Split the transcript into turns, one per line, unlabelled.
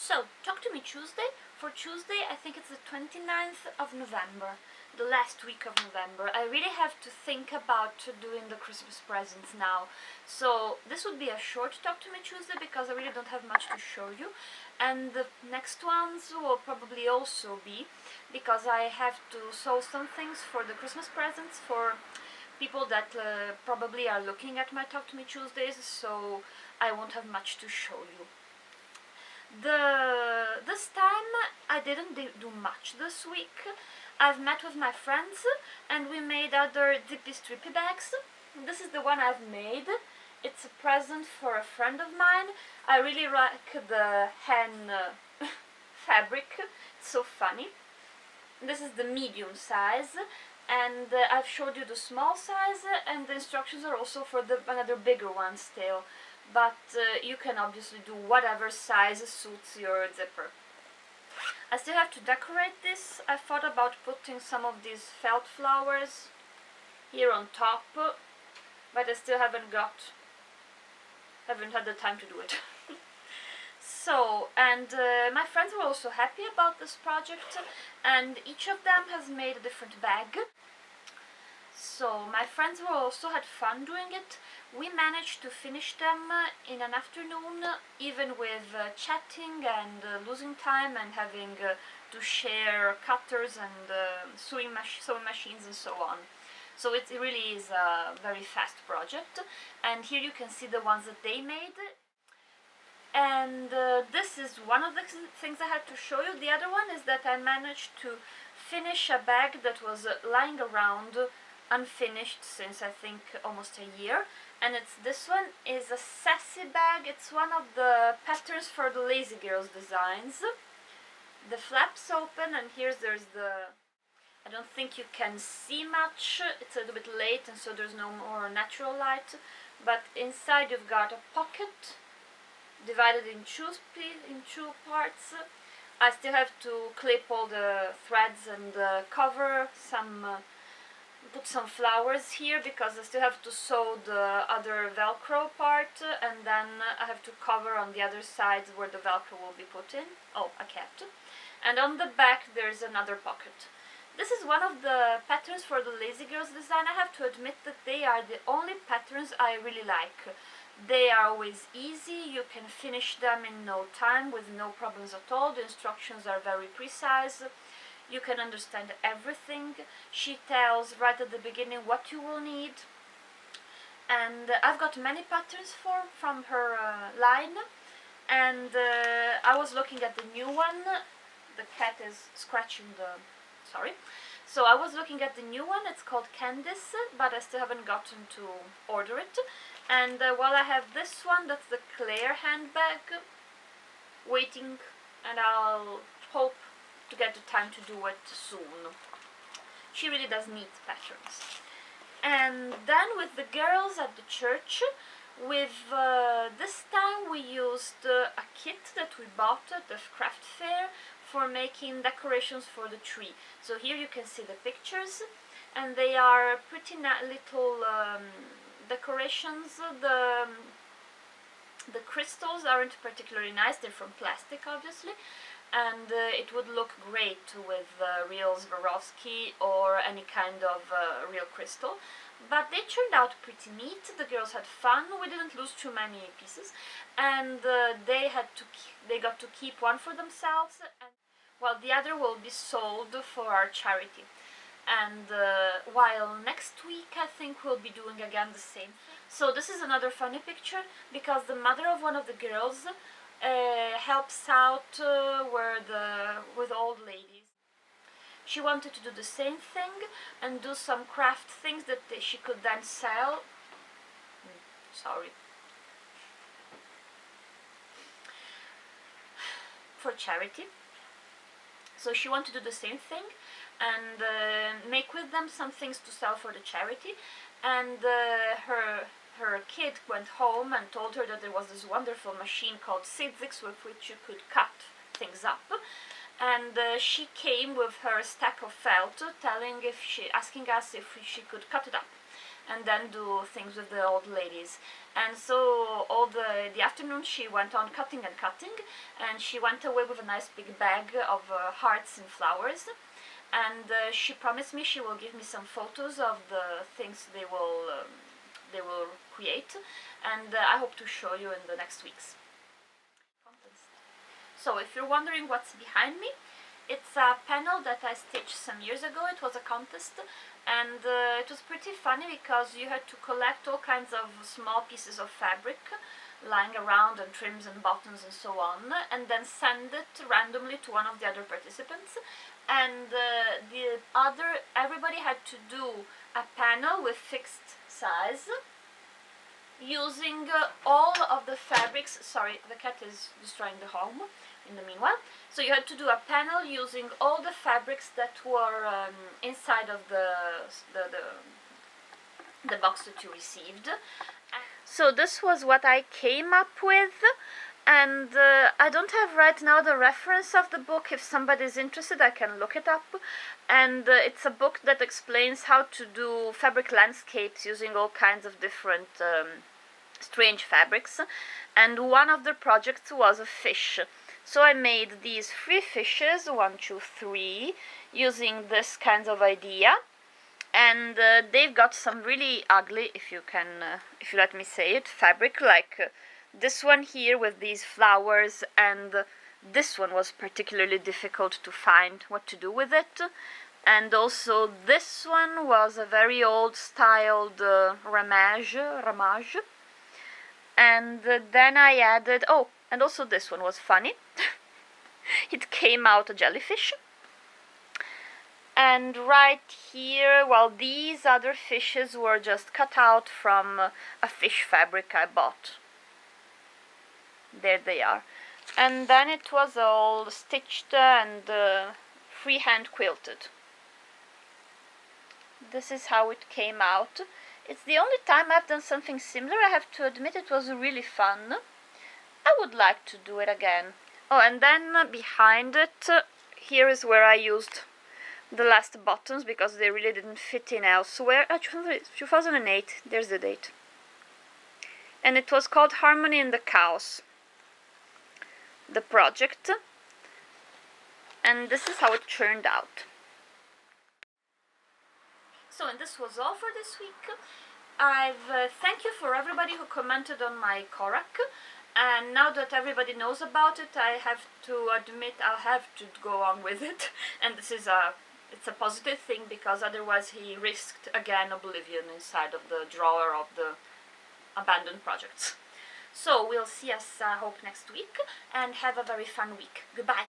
So, Talk to Me Tuesday. For Tuesday, I think it's the 29th of November, the last week of November. I really have to think about doing the Christmas presents now. So, this would be a short Talk to Me Tuesday because I really don't have much to show you. And the next ones will probably also be because I have to sew some things for the Christmas presents for people that probably are looking at my Talk to Me Tuesdays, so I won't have much to show you. This time I didn't do much this week. I've met with my friends and we made other zippy strippy bags. This is the one I've made. It's a present for a friend of mine. I really like the hen fabric. It's so funny. This is the medium size, and I've showed you the small size, and the instructions are also for another bigger one still. But you can obviously do whatever size suits your zipper. I still have to decorate this. I thought about putting some of these felt flowers here on top, but I still haven't had the time to do it. So, and my friends were also happy about this project, and each of them has made a different bag. So my friends were also had fun doing it. We managed to finish them in an afternoon, even with chatting and losing time and having to share cutters and sewing machines and so on. So it really is a very fast project. And here you can see the ones that they made. And this is one of the things I had to show you. The other one is that I managed to finish a bag that was lying around unfinished since I think almost a year, and this one is a Sassy bag. It's one of the patterns for the Lazy Girls designs. The flaps open, and there's the, I don't think you can see much, it's a little bit late and so there's no more natural light, but inside you've got a pocket divided in two parts. I still have to clip all the threads and cover some put some flowers here because I still have to sew the other Velcro part, and then I have to cover on the other side where the Velcro will be put in. Oh, a cat. And on the back there's another pocket. This is one of the patterns for the Lazy Girls design. I have to admit that they are the only patterns I really like. They are always easy, you can finish them in no time with no problems at all. The instructions are very precise. You can understand everything. She tells right at the beginning what you will need. And I've got many patterns from her line. And I was looking at the new one. The cat is scratching the... sorry. So I was looking at the new one. It's called Candice, but I still haven't gotten to order it. And while I have this one, that's the Claire handbag, waiting, and I'll hope to get the time to do it soon. She really does neat patterns. And then with the girls at the church, this time we used a kit that we bought at the craft fair for making decorations for the tree. So here you can see the pictures, and they are pretty little decorations. The crystals aren't particularly nice, they're from plastic obviously, and it would look great with real Swarovski or any kind of real crystal. But they turned out pretty neat. The girls had fun. We didn't lose too many pieces, and they got to keep one for themselves, and while the other will be sold for our charity. And while next week I think we'll be doing again the same thing. So this is another funny picture because the mother of one of the girls helps out with old ladies. She wanted to do the same thing and do some craft things that she could then sell. Sorry. For charity. So she wanted to do the same thing and make with them some things to sell for the charity. And her kid went home and told her that there was this wonderful machine called Sizzix with which you could cut things up. And she came with her stack of felt, asking us if she could cut it up. and then do things with the old ladies. And so all the afternoon she went on cutting and cutting, and she went away with a nice big bag of hearts and flowers. And she promised me she will give me some photos of the things they will create, and I hope to show you in the next weeks. So if you're wondering what's behind me, it's a panel that I stitched some years ago. It was a contest, and it was pretty funny because you had to collect all kinds of small pieces of fabric lying around, and trims and buttons and so on, and then send it randomly to one of the other participants. And everybody had to do a panel with fixed size using all of the fabrics. Sorry, the cat is destroying the home in the meanwhile. So you had to do a panel using all the fabrics that were inside of the box that you received. So this was what I came up with, and I don't have right now the reference of the book. If somebody's interested, I can look it up. And it's a book that explains how to do fabric landscapes using all kinds of different strange fabrics. And one of the projects was a fish. So I made these 3 fishes, 1, 2, 3, using this kind of idea. And they've got some really ugly, if you let me say it, fabric, like this one here with these flowers, and this one was particularly difficult to find what to do with it. And also this one was a very old styled ramage. And then I added, oh, and also this one was funny. It came out a jellyfish. And right here, well, these other fishes were just cut out from a fish fabric I bought. There they are. And then it was all stitched and freehand quilted. This is how it came out. It's the only time I've done something similar. I have to admit it was really fun. I would like to do it again. Oh, and then behind it, here is where I used the last buttons because they really didn't fit in elsewhere. 2008, there's the date. And it was called Harmony in the Chaos, the project. And this is how it turned out. So, and this was all for this week. Thank you for everybody who commented on my Korak. And now that everybody knows about it, I have to admit I'll have to go on with it. And this is it's a positive thing, because otherwise he risked again oblivion inside of the drawer of the abandoned projects. So we'll see us, I hope, next week, and have a very fun week. Goodbye.